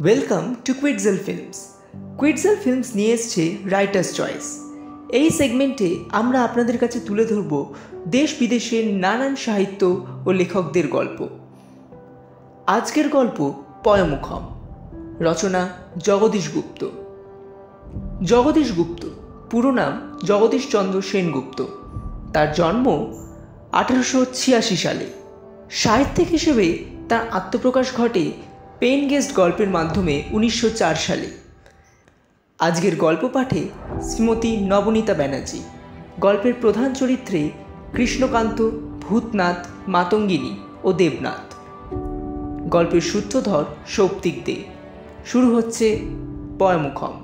Welcome to Quetzal films. Quetzal films নিয়ে এসছে writers choice. এই সেগমেন্টে আমরা আপনাদের কাছে তুলে ধরব দেশ বিদেশের নানান সাহিত্য ও লেখকদের গল্প। আজকের গল্প পয়মুখম, রচনা জগদীশ গুপ্ত। জগদীশ গুপ্ত পুরো নাম জগদীশচন্দ্র সেনগুপ্ত। তার জন্ম 1886 সালে। সাহিত্যিক হিসেবে তার আত্মপ্রকাশ ঘটে পেন গেস্ট গল্পের মাধ্যমে 1904 সালে। আজকের গল্প পাঠে শ্রীমতী নবনীতা ব্যানার্জি। গল্পের প্রধান চরিত্রে কৃষ্ণকান্ত, ভূতনাথ, মাতঙ্গিনী ও দেবনাথ। গল্পের সূত্রধর সৌপ্তিক দে। শুরু হচ্ছে পয়মুখম।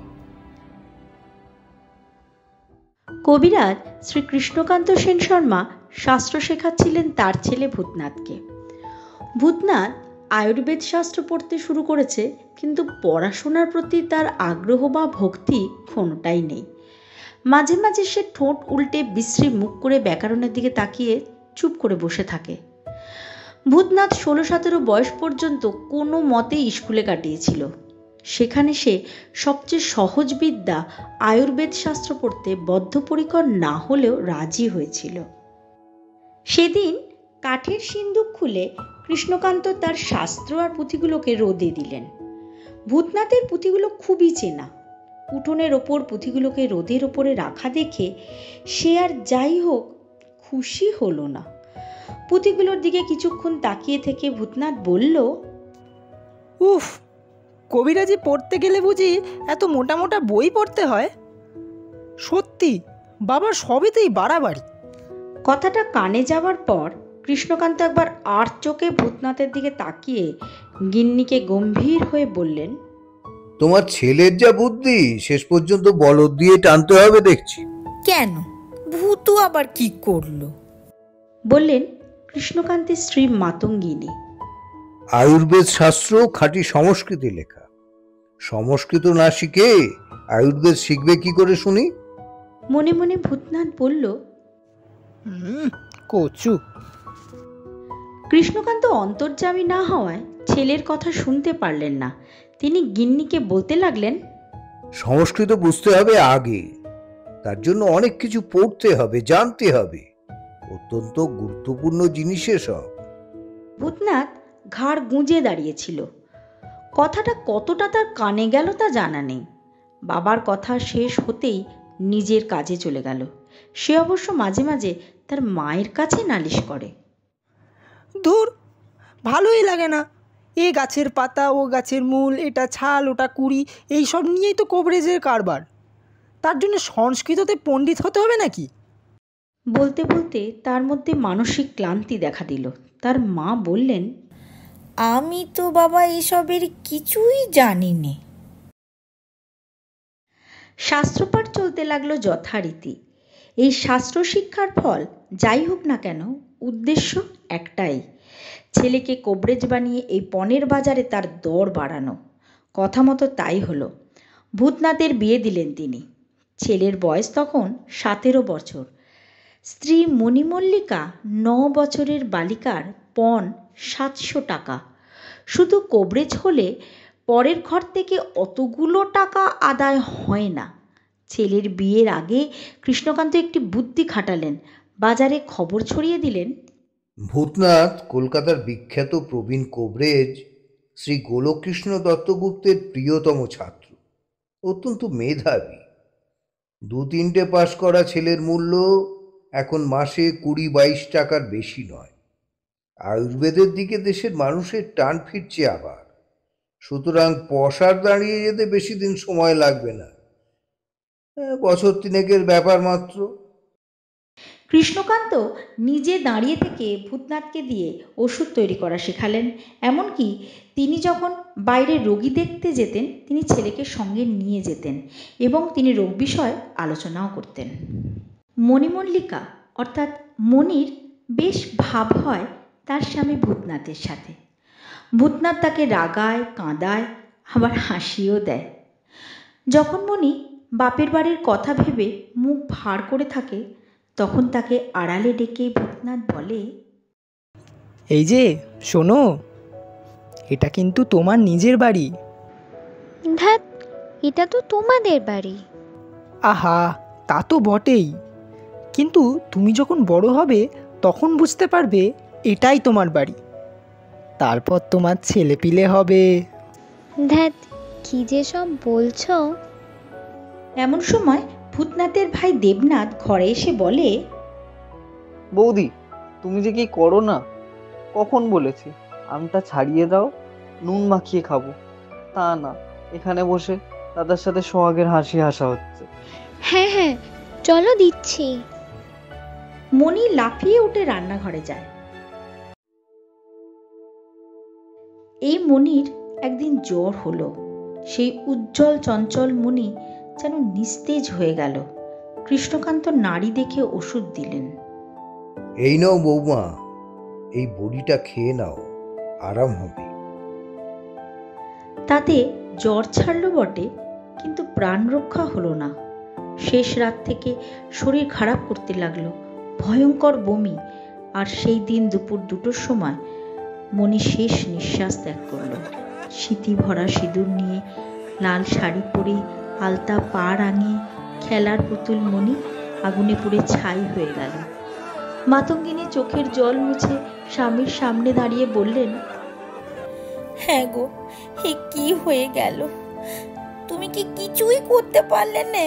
কবিরাজ শ্রী কৃষ্ণকান্ত সেন শর্মা শাস্ত্র শেখাচ্ছিলেন তার ছেলে ভূতনাথকে। ভূতনাথ আয়ুর্বেদ শাস্ত্র পড়তে শুরু করেছে, কিন্তু পড়াশোনার প্রতি তার আগ্রহ বা ভক্তি কোনোটাই নেই। মাঝে মাঝে সে ঠোঁট উল্টে বিশ্রী মুখ করে ব্যাকরণের দিকে তাকিয়ে চুপ করে বসে থাকে। ভূতনাথ 16-17 বয়স পর্যন্ত কোনো মতেই স্কুলে কাটিয়েছিল। সেখানে সে সবচেয়ে সহজ বিদ্যা আয়ুর্বেদ শাস্ত্র পড়তে বদ্ধপরিকর না হলেও রাজি হয়েছিল। সেদিন কাঠের সিন্দুক খুলে কৃষ্ণকান্ত তার শাস্ত্র আর পুঁথিগুলোকে রোদে দিলেন। ভূতনাথের পুঁথিগুলো খুবই চেনা। উঠোনের ওপর পুঁথিগুলোকে রোদের ওপরে রাখা দেখে সে আর যাই হোক খুশি হলো না। পুঁথিগুলোর দিকে কিছুক্ষণ তাকিয়ে থেকে ভূতনাথ বলল, উফ, কবিরাজি পড়তে গেলে বুঝি এত মোটা মোটা বই পড়তে হয়? সত্যি বাবার সবেতেই বাড়াবাড়ি। কথাটা কানে যাওয়ার পর কৃষ্ণকান্ত একবার আর চোখে ভূতনাথের দিকে তাকিয়ে গিন্নিকে গম্ভীর হয়ে বললেন, তোমার ছেলের যা বুদ্ধি, শেষ পর্যন্ত বলদ দিয়ে টানতে হবে দেখছি। কেন, ভূতু আবার কি করলো? বললেন কৃষ্ণকান্তের স্ত্রী মাতঙ্গিনী। আয়ুর্বেদ শাস্ত্র খাঁটি সংস্কৃতে লেখা। সংস্কৃত না শিখে আয়ুর্বেদ শিখবে কি করে শুনি? মনে মনে ভূতনাথ বলল, কচু। কৃষ্ণকান্ত অন্তর্যামী না হওয়ায় ছেলের কথা শুনতে পারলেন না। তিনি গিন্নিকে বলতে লাগলেন, সংস্কৃত বুঝতে হবে আগে, তার জন্য অনেক কিছু পড়তে হবে, জানতে হবে। অত্যন্ত গুরুত্বপূর্ণ জিনিসে সব। ভূতনাথ ঘাড় গুঁজে দাঁড়িয়েছিল। কথাটা কতটা তার কানে গেল তা জানা নেই। বাবার কথা শেষ হতেই নিজের কাজে চলে গেল। সে অবশ্য মাঝে মাঝে তার মায়ের কাছে নালিশ করে। ধুর, ভালোই লাগে না। এ গাছের পাতা, ও গাছের মূল, এটা ছাল, ওটা কুড়ি, এইসব নিয়েই তো কবরেজের কারবার। তার জন্য সংস্কৃততে পণ্ডিত হতে হবে নাকি? বলতে বলতে তার মধ্যে মানসিক ক্লান্তি দেখা দিল। তার মা বললেন, আমি তো বাবা এসবের কিছুই জানি নে। শাস্ত্রপাঠ চলতে লাগলো যথারীতি। এই শাস্ত্র শিক্ষার ফল যাই হোক না কেন, উদ্দেশ্য একটাই, ছেলেকে কবরেজ বানিয়ে এই পণের বাজারে তার দর বাড়ানো। কথা মতো তাই হলো। ভূতনাথের বিয়ে দিলেন তিনি। ছেলের বয়স তখন 17 বছর। স্ত্রী মণিমল্লিকা 9 বছরের বালিকার পণ 700 টাকা। শুধু কবরেজ হলে পরের ঘর থেকে অতগুলো টাকা আদায় হয় না। ছেলের বিয়ের আগে কৃষ্ণকান্ত একটি বুদ্ধি খাটালেন। বাজারে খবর ছড়িয়ে দিলেন, ভূতনাথ কলকাতার বিখ্যাত প্রবীণ কবরেজ শ্রী গোলকৃষ্ণ দত্তগুপ্তের প্রিয়তম ছাত্র। অত্যন্ত মেধাবী। 2-3টে পাশ করা ছেলের মূল্য এখন মাসে 20-22 টাকার বেশি নয়। আয়ুর্বেদের দিকে দেশের মানুষের টান ফিরছে আবার। সুতরাং পসার দাঁড়িয়ে যেতে বেশি দিন সময় লাগবে না, বছর 3-এর ব্যাপার মাত্র। কৃষ্ণকান্ত নিজে দাঁড়িয়ে থেকে ভূতনাথকে দিয়ে ওষুধ তৈরি করা শেখালেন। এমনকি তিনি যখন বাইরে রোগী দেখতে যেতেন, তিনি ছেলেকে সঙ্গে নিয়ে যেতেন এবং তিনি রোগ বিষয়ে আলোচনাও করতেন। মণিমল্লিকা অর্থাৎ মণির বেশ ভাব হয় তার স্বামী ভূতনাথের সাথে। ভূতনাথ তাকে রাগায়, কাঁদায়, আবার হাসিও দেয়। যখন মণি বাপের বাড়ির কথা ভেবে মুখ ভার করে থাকে, তখন তাকে আড়ালে ডেকে ভূতনাথ বলে, এই যে শোনো, এটা কিন্তু তোমার নিজের বাড়ি। ধ্যাত, এটা তো তোমাদের বাড়ি। আহা, তা তো বটেই, কিন্তু তুমি যখন বড় হবে তখন বুঝতে পারবে এটাই তোমার বাড়ি। তারপর তোমার ছেলেপিলে হবে। ধ্যাত, কি যে সব বলছো। এমন সময় ভূতনাথের ভাই দেবনাথ ঘরে এসে বলে, বৌদি, তুমি যে কি করো না! কখন বলেছি আমটা ছাড়িয়ে দাও, নুন মাখিয়ে খাবো, তা না, এখানে বসে দাদার সাথে সোহাগের হাসি হাসা হচ্ছে। হ্যাঁ হ্যাঁ, চলো দিচ্ছি। মণি লাফিয়ে উঠে রান্নাঘরে যায়। এই মণির একদিন জ্বর হলো। সেই উজ্জ্বল চঞ্চল মণি যেন নিস্তেজ হয়ে গেল। কৃষ্ণকান্ত নাড়ি দেখে ওষুধ দিলেন। এই নাও বৌমা, এই বড়িটা খেয়ে নাও, আরাম হবে। তাতে জ্বর ছাড়ল বটে, কিন্তু প্রাণ রক্ষা হলো না। শেষ রাত থেকে শরীর খারাপ করতে লাগলো, ভয়ঙ্কর বমি। আর সেই দিন দুপুর 2টোর সময় মণি শেষ নিঃশ্বাস ত্যাগ করল। স্মৃতি ভরা সিঁদুর নিয়ে, লাল শাড়ি পরে, আলতা পা রাঙিয়ে খেলার পুতুল মণি আগুনে পুড়ে ছাই হয়ে গেল। মাতঙ্গিনী চোখের জল মুছে স্বামীর সামনে দাঁড়িয়ে বললেন, হ্যাঁ গো, এ কি হয়ে গেল? তুমি কি কিছুই করতে পারলে না?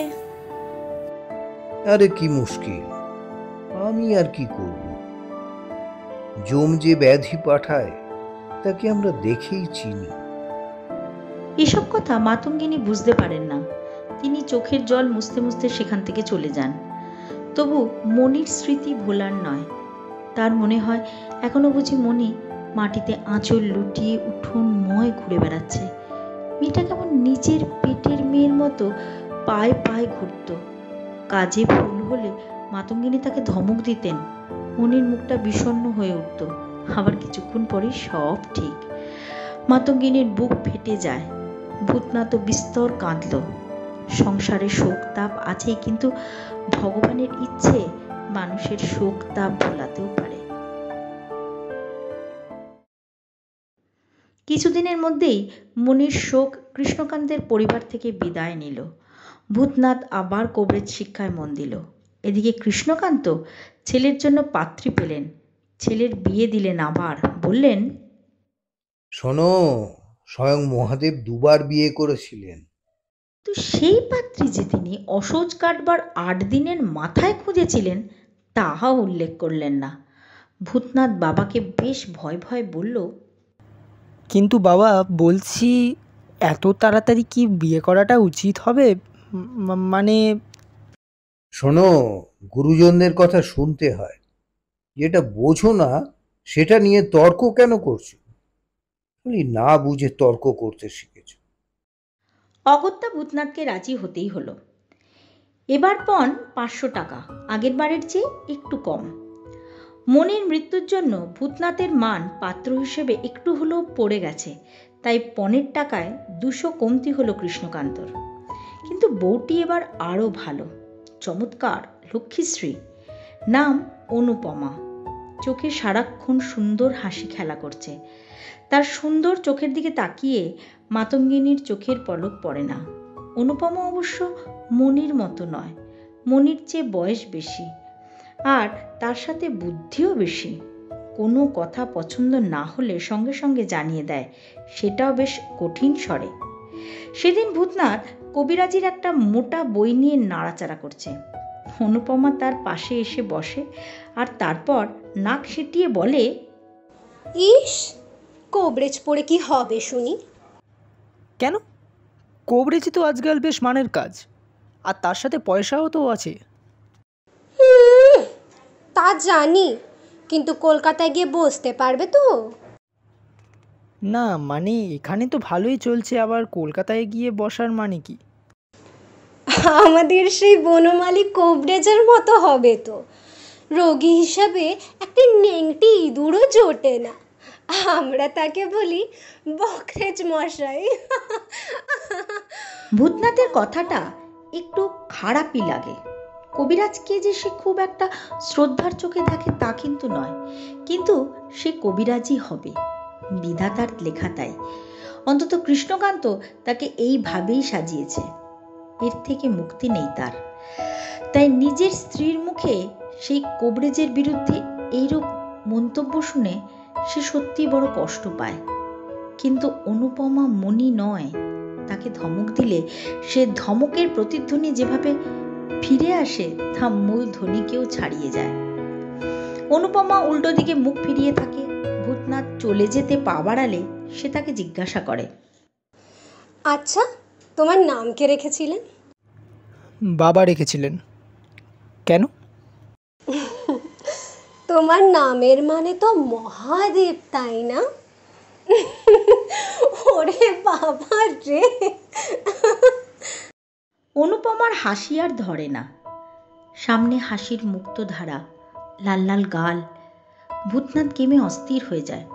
আরে কি মুশকিল, আমি আর কি করব? যম যে ব্যাধি পাঠায় তাকে আমরা দেখেই চিনি। এসব কথা মাতঙ্গিনী বুঝতে পারেন না। তিনি চোখের জল মুছতে মুছতে সেখান থেকে চলে যান। তবু মণির স্মৃতি ভোলার নয়। তার মনে হয় এখনো বুঝি মণি মাটিতে আঁচল লুটিয়ে উঠোনময় ঘুরে বেড়াচ্ছে। মেয়েটা কেমন নিজের পেটের মেয়ের মতো পায়ে পায়ে ঘুরত। কাজে ভুল হলে মাতঙ্গিনী তাকে ধমক দিতেন। মণির মুখটা বিষণ্ণ হয়ে উঠত, আবার কিছুক্ষণ পরে সব ঠিক। মাতঙ্গিনীর বুক ফেটে যায়। ভূতনাথ বিস্তর কাঁদল। সংসারে শোক তাপ আছেই, কিন্তু ভগবানের ইচ্ছে মানুষের শোক তাপ ভোলাতেও পারে। কিছুদিনের মধ্যেই মণির শোক কৃষ্ণকান্তের পরিবার থেকে বিদায় নিল। ভূতনাথ আবার কবরেজ শিক্ষায় মন দিল। এদিকে কৃষ্ণকান্ত ছেলের জন্য পাত্রী পেলেন। ছেলের বিয়ে দিলেন। আবার বললেন, শোনো, স্বয়ং মহাদেব 2বার বিয়ে করেছিলেন। তো সেই পাত্রী যে তিনি অসহ্য কাটবার 8 দিনের মাথায় খুঁজেছিলেন, তাহা উল্লেখ করলেন না। ভূতনাথ বাবাকে বেশ ভয় ভয় বলল, কিন্তু বাবা, বলছি এত তাড়াতাড়ি কি বিয়ে করাটা উচিত হবে? মানে শোনো, গুরুজনদের কথা শুনতে হয়। যেটা বোঝো না সেটা নিয়ে তর্ক কেন করছো? খালি না বুঝে তর্ক করতে শিখেছো। অগত্যা ভূতনাথকে রাজি হতেই হলো। এবার পণ 500 টাকা, আগের বারের চেয়ে একটু কম। মণির মৃত্যুর জন্য ভূতনাথের মান পাত্র হিসেবে একটু হলেও পড়ে গেছে, তাই পণের টাকায় 200 কমতি হলো কৃষ্ণকান্তর। কিন্তু বউটি এবার আরও ভালো, চমৎকার, লক্ষ্মীশ্রী। নাম অনুপমা। চোখে সারাক্ষণ সুন্দর হাসি খেলা করছে। তার সুন্দর চোখের দিকে তাকিয়ে মাতঙ্গিনীর চোখের পলক পড়ে না। অনুপমা অবশ্য মণির মতো নয়, মণির চেয়ে বয়স বেশি, আর তার সাথে বুদ্ধিও বেশি। কোনো কথা পছন্দ না হলে সঙ্গে সঙ্গে জানিয়ে দেয়, সেটাও বেশ কঠিন স্বরে। সেদিন ভূতনাথ কবিরাজির একটা মোটা বই নিয়ে নাড়াচাড়া করছে। অনুপমা তার পাশে এসে বসে আর তারপর নাক সিটিয়ে বলে, ইস, কবরেজ পড়ে কি হবে শুনি? কেন? কবরেজই তো আজকাল বেশ মানের কাজ, আর তার সাথে পয়সাও তো আছে। তা জানি, কিন্তু কলকাতায় গিয়ে বসতে পারবে তো? না মানে এখানে তো ভালোই চলছে, আবার কলকাতায় গিয়ে বসার মানে কি? আমাদের সেই বনমালী কবরেজের মতো হবে তো। রোগী হিসাবে একটি নেংটি ইঁদুরও জোটে না। আমরা তাকে বলি বকরেজ মশাই। ভূতনাথের কথাটা একটু খারাপই লাগে। কবিরাজকে যে সে খুব একটা শ্রদ্ধার চোখে দেখে তা কিন্তু নয়, কিন্তু সে কবিরাজই হবে, বিধাতার লেখা তাই। অন্তত কৃষ্ণকান্ত তাকে এইভাবেই সাজিয়েছে, এর থেকে মুক্তি নেই তার। তাই নিজের স্ত্রীর মুখে সেই কোবরেজের বিরুদ্ধে এইরূপ মন্তব্য শুনে সে সত্যি বড় কষ্ট পায়। কিন্তু অনুপমা মনি নয়, তাকে ধমক দিলে সে ধমকের প্রতিধ্বনি যেভাবে ফিরে আসে তা মূল ধ্বনিকেও ছাড়িয়ে যায়। অনুপমা উল্টো দিকে মুখ ফিরিয়ে থাকে। ভূতনাথ চলে যেতে পা বাড়ালে সে তাকে জিজ্ঞাসা করে, আচ্ছা, তোমার নাম কে রেখেছিলেন? বাবা রেখেছিলেন। কেন? তোমার নামের মানে তো মহাদেব, তাই না? ওরে বাবা রে! অনুপমার হাসি আর ধরে না। সামনে হাসির মুক্ত ধারা, লাল লাল গাল। ভূতনাথ কেমে অস্থির হয়ে যায়।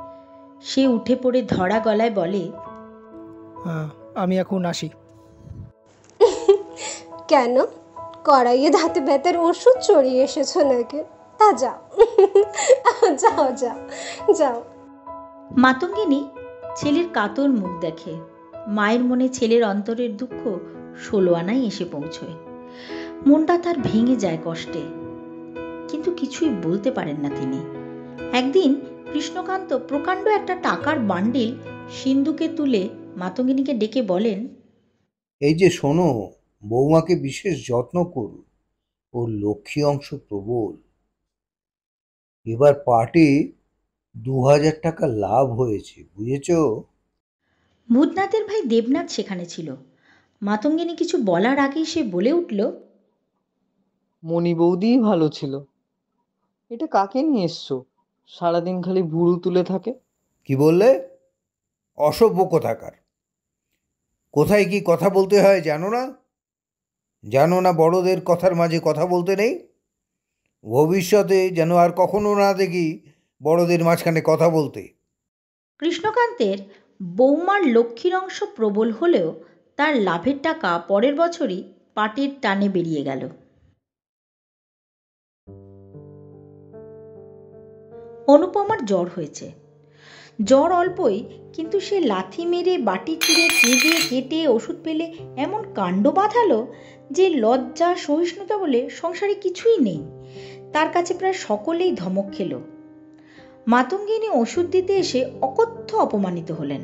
সে উঠে পড়ে ধরা গলায় বলে, আমি এখন আসি। কেন, কড়াইয়ে ধাতে ব্যথার ওষুধ চড়িয়ে এসেছো নাকি? তা যাও, যাও যাও যাও। মাতঙ্গিনী ছেলের কাতর মুখ দেখে। মায়ের মনে ছেলের অন্তরের দুঃখ 16 আনায় এসে পৌঁছয়। মনটা তার ভেঙে যায় কষ্টে, কিন্তু কিছুই বলতে পারেন না তিনি। একদিন কৃষ্ণকান্ত প্রকাণ্ড একটা টাকার বান্ডিল সিন্ধুকে তুলে মাতঙ্গিনীকে ডেকে বলেন, এই যে শোনো, বৌমাকে বিশেষ যত্ন করুন, ওর লক্ষ্মী অংশ প্রবল। এবার পার্টি 2000 টাকা লাভ হয়েছে, বুঝেছ? ভূতনাথের ভাই দেবনাথ সেখানে ছিল। মাতঙ্গিনী কিছু বলার আগেই সে বলে উঠল, মণি বৌদিই ভালো ছিল। এটা কাকে নিয়ে এসছো? সারাদিন খালি ভুরু তুলে থাকে। কি বললে? অসভ্য কোথাকার! কোথায় কি কথা বলতে হয় জানো না? জানো না বড়দের কথার মাঝে কথা বলতে নেই? ভবিষ্যতে যেন আর কখনো না দেখি বড়দের মাঝখানে কথা বলতে। কৃষ্ণকান্তের বৌমার লক্ষ্মীর অংশ প্রবল হলেও তার লাভের টাকা পরের বছরই পার্টির টানে বেরিয়ে গেল। অনুপমার জ্বর হয়েছে। জ্বর অল্পই, কিন্তু সে লাথি মেরে, বাটি ছুঁড়ে, কেঁদে কেটে ওষুধ পেলে এমন কাণ্ড বাঁধালো যে লজ্জা সহিষ্ণুতা বলে সংসারে কিছুই নেই। তার কাছে প্রায় সকলেই ধমক খেল। মাতঙ্গিনী ওষুধ দিতে এসে অকথ্য অপমানিত হলেন।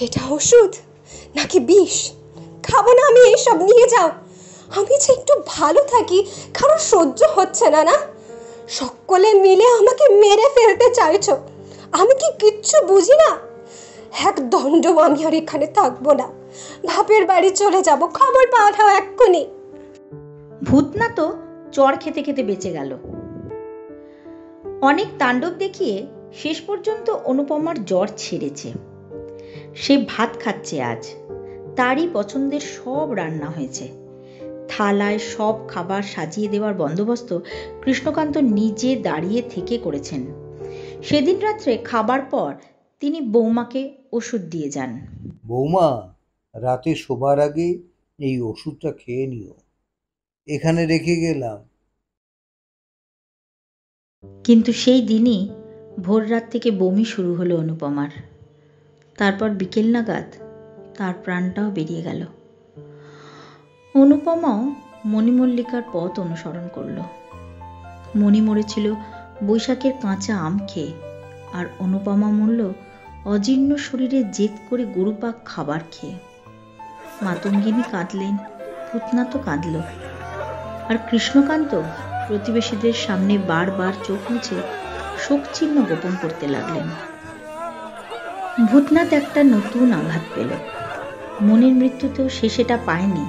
এটা ওষুধ নাকি বিষ? খাবো না আমি এইসব, নিয়ে যাও। আমি যে একটু ভালো থাকি, কারণ সহ্য হচ্ছে না। না, সকলে মিলে আমাকে মেরে ফেলতে চাইছো। আমি কি কিচ্ছু বুঝি না? এক দণ্ড আমি আর এখানে থাকবো না, বাপের বাড়ি চলে যাব। খবর পাঠাও এক্ষুনি। ভূতনাথ চড় খেতে খেতে বেঁচে গেল। অনেক তাণ্ডব দেখিয়ে শেষ পর্যন্ত অনুপমার জ্বর ছেড়েছে। সে ভাত খাচ্ছে আজ। তারই পছন্দের সব রান্না হয়েছে। থালায় সব খাবার সাজিয়ে দেওয়ার বন্দোবস্ত কৃষ্ণকান্ত নিজে দাঁড়িয়ে থেকে করেছেন। সেদিন রাত্রে খাবার পর তিনি বৌমাকে ওষুধ দিয়ে যান। বৌমা, রাতে শোবার আগে এই ওষুধটা খেয়ে নিও, এখানে রেখে গেলাম। কিন্তু সেই দিনই ভোর রাত থেকে বমি শুরু হলো অনুপমার। তারপর বিকেল নাগাদ তার প্রাণটাও বেরিয়ে গেল। অনুপমাও মণিমল্লিকার পথ অনুসরণ করল। মণি মরেছিল বৈশাখের কাঁচা আম খেয়ে, আর অনুপমা মরল অজীর্ণ শরীরে জেদ করে গরুপাক খাবার খেয়ে। মাতঙ্গিনী কাঁদলেন, ভূতনাথও কাঁদল, আর কৃষ্ণকান্ত প্রতিবেশীদের সামনে বারবার চোখ মুছে শোকচিহ্ন গোপন করতে লাগলেন। ভূতনাথ একটা নতুন আঘাত পেল। মনির মৃত্যুতেও সে সেটা পায়নি।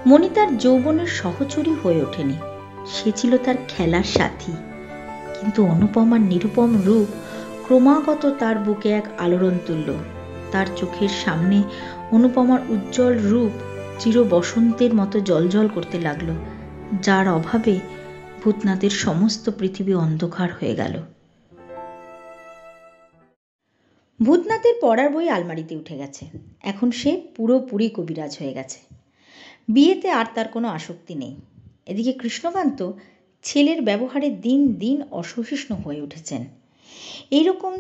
মনি তার যৌবনের সহচরী হয়ে ওঠেনি, সে ছিল তার খেলার সাথী। কিন্তু অনুপমার নিরুপম রূপ ক্রমাগত তার বুকে এক আলোড়ন তুলল। তার চোখের সামনে অনুপমার উজ্জ্বল রূপ চির বসন্তের মতো জ্বলজ্বল করতে লাগলো, যার অভাবে ভূতনাথের সমস্ত পৃথিবী অন্ধকার হয়ে গেল। ভূতনাথের পড়ার বই আলমারিতে উঠে গেছে। এখন সে পুরোপুরি কবিরাজ হয়ে গেছে। বিয়েতে আর তার কোনো আসক্তি নেই। এদিকে কৃষ্ণকান্ত ছেলের ব্যবহারে দিন দিন অসহিষ্ণু হয়ে উঠেছেন। এইরকম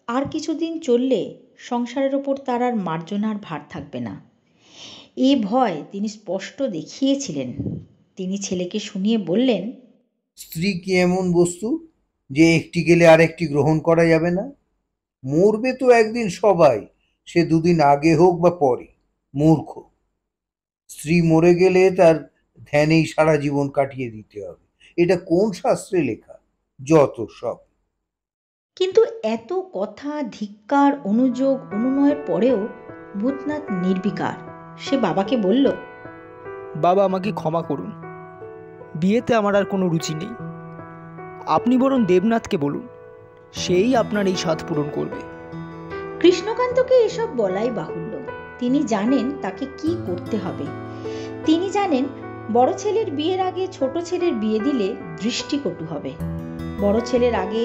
আর কিছুদিন চললে সংসারের ওপর তার আর মার্জনার ভার থাকবে না। এ ভয় তিনি স্পষ্ট দেখিয়েছিলেন। তিনি ছেলেকে শুনিয়ে বললেন, স্ত্রী কি এমন বস্তু যে একটি গেলে আরেকটি গ্রহণ করা যাবে না? মরবে তো একদিন সবাই, সে দুদিন আগে হোক বা পরে। মূর্খ স্ত্রী মরে গেলে তার ধ্যানেই সারা জীবন কাটিয়ে দিতে হবে, এটা কোন শাস্ত্রে লেখা? যত সব। কিন্তু এত কথা, ধিক্কার, অনুযোগ, অনুনয়ের পরেও ভূতনাথ নির্বিকার। সে বাবাকে বলল, বাবা, আমাকে ক্ষমা করুন, বিয়েতে আমার আর কোনো রুচি নেই। আপনি বরং দেবনাথকে বলুন, সেই আপনার এই স্বাদ পূরণ করবে। কৃষ্ণকান্তকে এসব বলাই বাহুল্য। তিনি জানেন তাকে কি করতে হবে। তিনি জানেন বড় ছেলের বিয়ের আগে ছোট ছেলের বিয়ে দিলে দৃষ্টিকটু হবে। বড় ছেলের আগে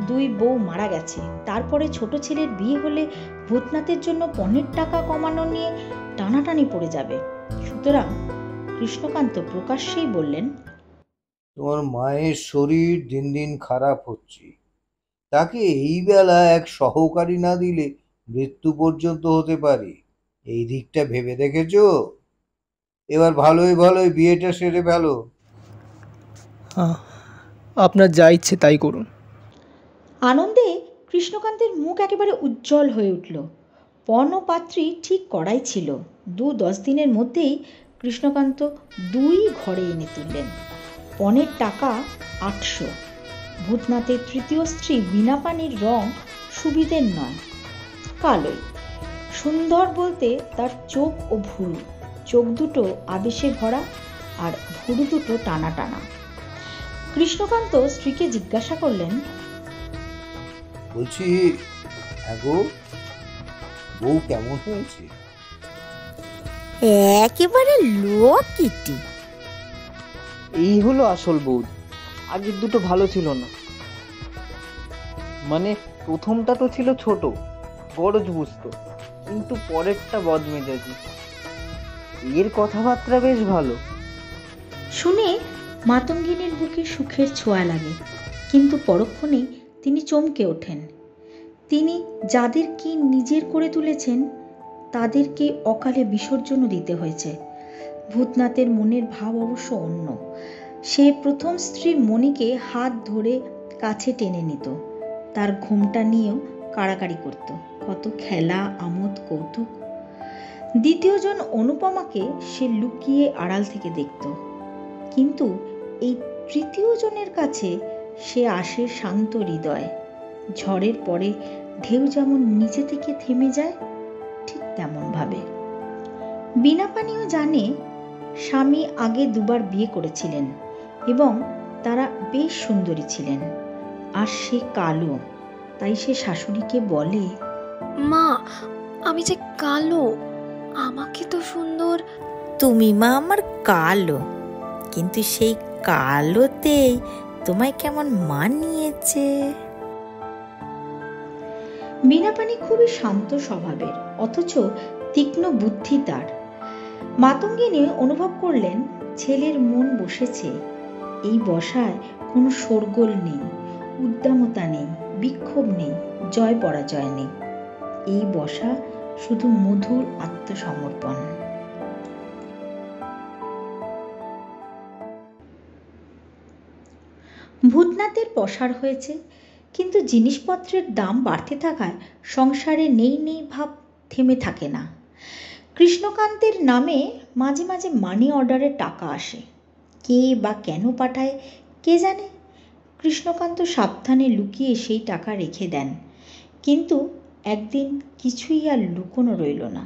2 বউ মারা গেছে, তারপরে ছোট ছেলের বিয়ে হলে ভূতনাথের জন্য পণের টাকা কমানো নিয়ে টানাটানি পড়ে যাবে। সুতরাং কৃষ্ণকান্ত প্রকাশ্যেই বললেন, তোমার মায়ের শরীর দিন দিন খারাপ হচ্ছে, তাকে এই বেলা এক সহকারী না দিলে মৃত্যু পর্যন্ত হতে পারে। এই দিকটা ভেবে দেখেছো? এবার ভালোই ভালোই বিয়েটা সেরে ফেলো। আপনার যা ইচ্ছে তাই করুন। আনন্দে কৃষ্ণকান্তের মুখ একেবারে উজ্জ্বল হয়ে উঠল। পণ ও পাত্রী ঠিক করাই ছিল। 2-10 দিনের মধ্যেই কৃষ্ণকান্ত 2 ঘরে এনে তুললেন। পণের টাকা 800। ভূতনাথের তৃতীয় স্ত্রী বীণাপানির রং সুবিধের নয়, কালোই। সুন্দর বলতে তার চোখ ও ভুরু। চোখ দুটো আবেশে ভরা আর ভুরু দুটো টানা টানা। কৃষ্ণকান্ত স্ত্রীকে জিজ্ঞাসা করলেন, বলছি, গো, বউ কেমন হয়েছে? একেবারে লোকিটি। এই হলো আসল বৌদি। আগের দুটো ভালো ছিল না। মানে প্রথমটা তো ছিল ছোট, গরজ বুঝতো, কিন্তু পরেরটা বদমেজাজি। এর কথাবার্তা বেশ ভালো। শুনে মাতঙ্গিনীর বুকে সুখের ছোঁয়া লাগে, কিন্তু পরক্ষণেই তিনি চমকে ওঠেন। তিনি যাদের কি নিজের করে তুলেছেন তাদেরকে অকালে বিসর্জনও দিতে হয়েছে। ভূতনাথের মনের ভাব অবশ্য অন্য। সে প্রথম স্ত্রী মণিকে হাত ধরে কাছে টেনে নিত, তার ঘোমটা নিয়েও কাড়াকাড়ি করত, কত খেলা, আমোদ, কৌতুক। দ্বিতীয়জন অনুপমাকে সে লুকিয়ে আড়াল থেকে দেখত, কিন্তু এই তৃতীয় জনের কাছে সে আসে শান্ত হৃদয়। ঝড়ের পরে ঢেউ যেমন নিচে থেকে থেমে যায়, ঠিক তেমন ভাবে। বীণাপানিও জানে স্বামী আগে 2 বার বিয়ে করেছিলেন এবং তারা বেশ সুন্দরী ছিলেন, আর সে কালো। তাই সে শাশুড়িকে বলে, মা, আমি যে কালো, আমাকে তো সুন্দর। তুমি মা আমার কালো, কিন্তু সেই কালোতেই তোমায় কেমন মানিয়েছে। বীণাপানি খুবই শান্ত স্বভাবের, অথচ তীক্ষ্ণ বুদ্ধি তার। মাতঙ্গিনী অনুভব করলেন ছেলের মন বসেছে। এই বসায় কোনো শোরগোল নেই, উদ্দামতা নেই, বিক্ষোভ নেই, জয় পরাজয় নেই। এই বসা শুধু মধুর আত্মসমর্পণ। ভূতনাথের পসার হয়েছে, কিন্তু জিনিসপত্রের দাম বাড়তে থাকায় সংসারে নেই নেই ভাব থেমে থাকে না। কৃষ্ণকান্তের নামে মাঝে মাঝে মানি অর্ডারে টাকা আসে। কে বা কেন পাঠায় কে জানে। কৃষ্ণকান্ত সাবধানে লুকিয়ে সেই টাকা রেখে দেন, কিন্তু একদিন কিছুই আর লুকোনো রইল না।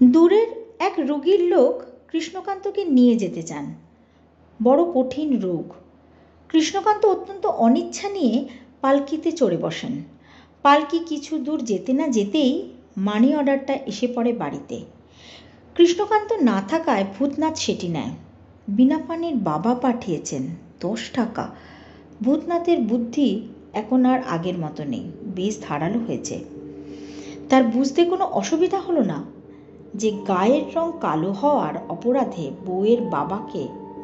দূরের এক রোগীর লোক কৃষ্ণকান্তকে নিয়ে যেতে চান। বড় কঠিন রোগ। কৃষ্ণকান্ত অত্যন্ত অনিচ্ছা নিয়ে পালকিতে চড়ে বসেন। পালকি কিছু দূর যেতে না যেতেই মানি অর্ডারটা এসে পড়ে বাড়িতে। কৃষ্ণকান্ত না থাকায় ভূতনাথ সেটি নেয়। বীণাপানির বাবা পাঠিয়েছেন 10 টাকা। ভূতনাথের বুদ্ধি এখন আর আগের মতো নেই, বেশ ধারালো হয়েছে। তার বুঝতে কোনো অসুবিধা হলো না যে গায়ের রং কালো হওয়ার অপরাধে বউয়ের বাবাকে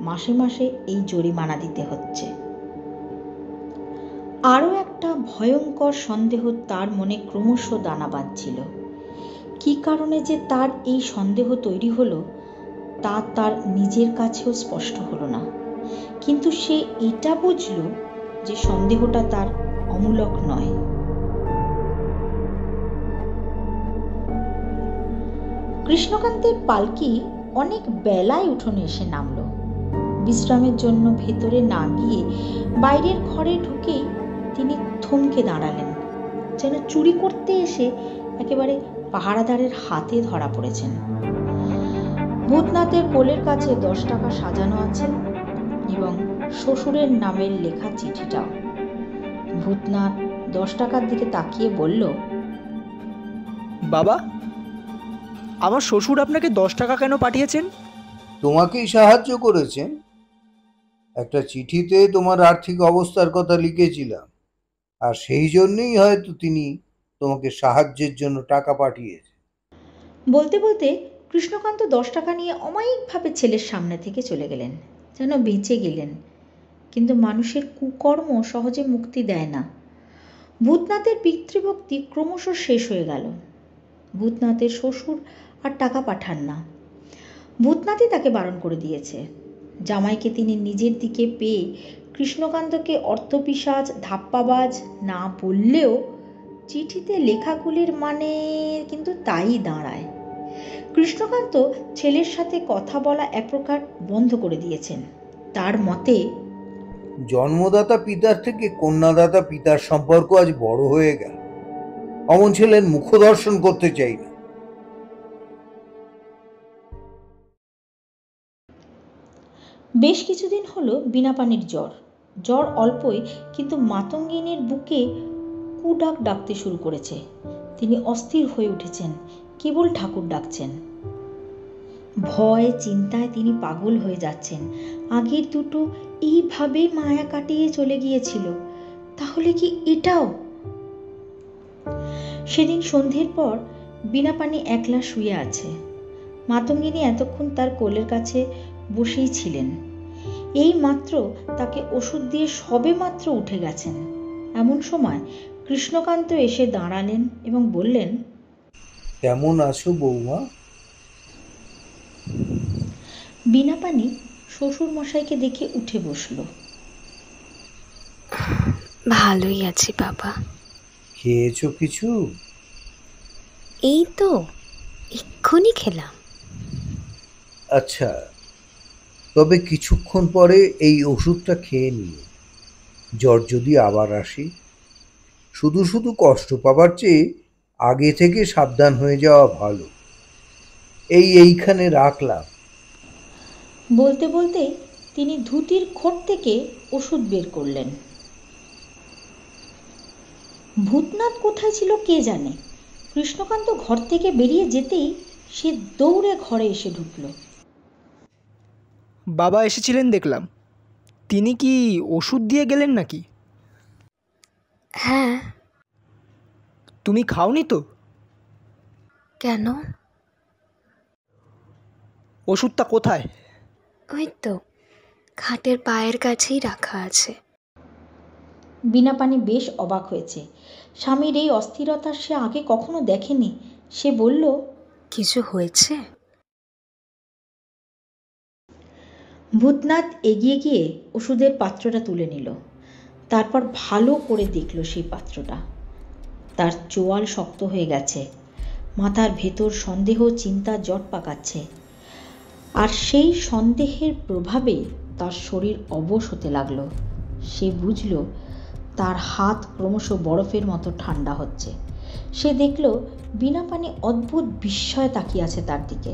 মাসে মাসে এই জরিমানা দিতে হচ্ছে। আরও একটা ভয়ঙ্কর সন্দেহ তার মনে ক্রমশ দানা বাঁধছিল। কী কারণে যে তার এই সন্দেহ তৈরি হলো তা তার নিজের কাছেও স্পষ্ট হলো না, কিন্তু সে এটা বুঝল যে সন্দেহটা তার অমূলক নয়। কৃষ্ণকান্তের পালকি অনেক বেলায় উঠোনে এসে নামল। বিশ্রামের জন্য ভেতরে না গিয়ে বাইরের ঘরে ঢুকেই তিনি থমকে দাঁড়ালেন, যেন চুরি করতে এসে একেবারে পাহারাদারের হাতে ধরা পড়েছেন। ভূতনাথের কোলের কাছে 10 টাকা সাজানো আছে এবং শ্বশুরের নামের লেখা চিঠিটাও। ভূতনাথ 10 টাকার দিকে তাকিয়ে বলল, বাবা, আমার শ্বশুর আপনাকে 10 টাকা কেন পাঠিয়েছেন? তোমাকেই সাহায্য করেছেন। একটা চিঠিতে তোমার আর্থিক অবস্থার কথা লিখেছিলাম, আর সেই জন্যই হয়তো তিনি তোমাকে সাহায্যের জন্য টাকা পাঠিয়েছে। বলতে বলতে কৃষ্ণকান্ত 10 টাকা নিয়ে অমায়িকভাবে ছেলের সামনে থেকে চলে গেলেন, যেন বেঁচে গেলেন। কিন্তু মানুষের কুকর্ম সহজে মুক্তি দেয় না। ভূতনাথের পিতৃভক্তি ক্রমশ শেষ হয়ে গেল। ভূতনাথের শ্বশুর আর টাকা পাঠান না। ভূতনাথই তাকে বারণ করে দিয়েছে। জামাইকে তিনি নিজের দিকে পেয়ে কৃষ্ণকান্তকে অর্থপিশাচ, ধাপ্পাবাজ না বললেও চিঠিতে লেখাগুলির মানে কিন্তু তাই দাঁড়ায়। কৃষ্ণকান্ত ছেলের সাথে কথা বলা এক প্রকার বন্ধ করে দিয়েছেন। তার মতে, জন্মদাতা পিতার থেকে কন্যাদাতা পিতার সম্পর্ক আজ বড় হয়ে গেল। অমন ছেলের মুখ দর্শন করতে চাই না। বেশ কিছুদিন হলো বিনাপানির জ্বর অল্পই, কিন্তু মাতঙ্গিনীর বুকে কুডাক ডাকতে শুরু করেছে। তিনি অস্থির হয়ে উঠেছেন, কেবল ঠাকুর ডাকছেন। ভয় চিন্তায় তিনি পাগল হয়ে যাচ্ছেন। আগের দুটো এইভাবেই মায়া কাটিয়ে চলে গিয়েছিল, তাহলে কি এটাও? সেদিন সন্ধ্যের পর বিনাপানি একলা শুয়ে আছে। মাতঙ্গিনী এতক্ষণ তার কোলের কাছে বসেই ছিলেন। এই মাত্র তাকে ওষুধ দিয়ে সবে মাত্র উঠে গেছেন। এমন সময় কৃষ্ণকান্ত এসে দাঁড়ালেন এবং বললেন, কেমন আছো বৌমা? বিনাপানি শ্বশুর মশাইকে দেখে উঠে বসল। ভালোই আছি বাবা। খেয়েছো কিছু? এই তো এক্ষুনি খেলাম। আচ্ছা, তবে কিছুক্ষণ পরে এই ওষুধটা খেয়ে নিও। জ্বর যদি আবার আসে, শুধু শুধু কষ্ট পাবার চেয়ে আগে থেকে সাবধান হয়ে যাওয়া ভালো। এইখানে রাখলাম। বলতে বলতে তিনি ধুতির খোট থেকে ওষুধ বের করলেন। ভূতনাথ কোথায় ছিল কে জানে। কৃষ্ণকান্ত ঘর থেকে বেরিয়ে যেতেই সে দৌড়ে ঘরে এসে ঢুকল। বাবা এসেছিলেন দেখলাম। তিনি কি ওষুধ দিয়ে গেলেন নাকি? হ্যাঁ। তুমি খাওনি তো? কেন? ওষুধটা কোথায়? ওই তো খাটের পায়ের কাছেই রাখা আছে। বিনাপানি বেশ অবাক হয়েছে। স্বামীর এই অস্থিরতা সে আগে কখনো দেখেনি। সে বলল, কিছু হয়েছে? ভূতনাথ এগিয়ে গিয়ে ওষুধের পাত্রটা তুলে নিল। তারপর ভালো করে দেখল সেই পাত্রটা। তার চোয়াল শক্ত হয়ে গেছে। মাথার ভেতর সন্দেহ চিন্তা জট পাকাচ্ছে। আর সেই সন্দেহের প্রভাবে তার শরীর অবশ হতে লাগলো। সে বুঝল তার হাত ক্রমশ বরফের মতো ঠান্ডা হচ্ছে। সে দেখল বিনাপানি অদ্ভুত বিস্ময়ে তাকিয়ে আছে তার দিকে।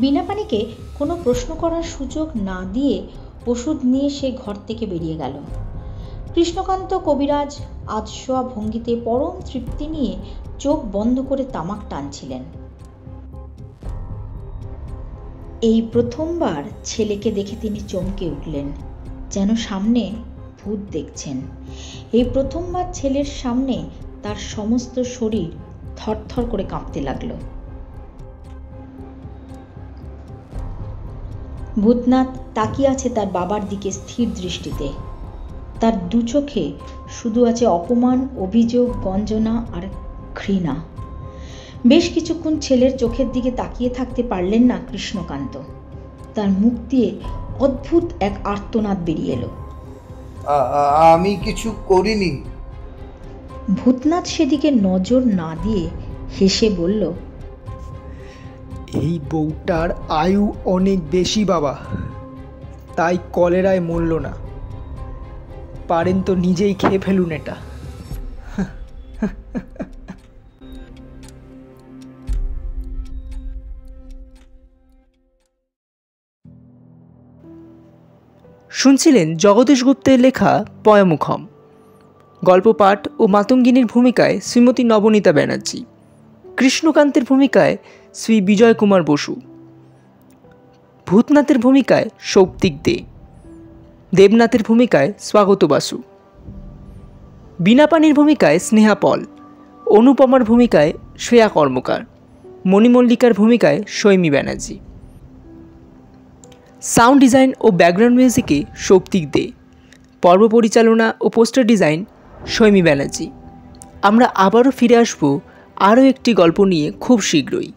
বিনাপানিকে কোনো প্রশ্ন করার সুযোগ না দিয়ে ওষুধ নিয়ে সে ঘর থেকে বেরিয়ে গেল। কৃষ্ণকান্ত কবিরাজ আধশোয়া ভঙ্গিতে পরম তৃপ্তি নিয়ে চোখ বন্ধ করে তামাক টানছিলেন। এই প্রথমবার ছেলেকে দেখে তিনি চমকে উঠলেন, যেন সামনে ভূত দেখছেন। এই প্রথমবার ছেলের সামনে তার সমস্ত শরীর থরথর করে কাঁপতে লাগলো। ভূতনাথ তাকিয়ে আছে তার বাবার দিকে স্থির দৃষ্টিতে। তার দু চোখে শুধু আছে অপমান, অভিযোগ, গঞ্জনা আর ঘৃণা। বেশ কিছুক্ষণ ছেলের চোখের দিকে তাকিয়ে থাকতে পারলেন না কৃষ্ণকান্ত। তার মুখ দিয়ে অদ্ভুত এক আর্তনাদ বেরিয়ে এলো। আমি কিছু করিনি। ভূতনাথ সেদিকে নজর না দিয়ে হেসে বলল, এই বউটার আয়ু অনেক বেশি বাবা, তাই কলেরায় মরল না। পারেন তো নিজেই খেয়ে ফেলুন এটা। শুনছিলেন জগদীশ গুপ্তের লেখা পয়ামুখম। গল্প পাঠ ও মাতঙ্গিনীর ভূমিকায় শ্রীমতী নবনীতা ব্যানার্জি, কৃষ্ণকান্তের ভূমিকায় শ্রী বিজয় কুমার বসু, ভূতনাথের ভূমিকায় সৌপ্তিক দে, দেবনাথের ভূমিকায় স্বাগত বাসু, বীণাপানির ভূমিকায় স্নেহা পল, অনুপমার ভূমিকায় শ্রেয়া কর্মকার, মণিমল্লিকার ভূমিকায় সৈমী ব্যানার্জি। সাউন্ড ডিজাইন ও ব্যাকগ্রাউন্ড মিউজিকে সৌপ্তিক দে, পর্ব পরিচালনা ও পোস্টার ডিজাইন সৈমী ব্যানার্জি। আমরা আবারও ফিরে আসব আরও একটি গল্প নিয়ে খুব শীঘ্রই।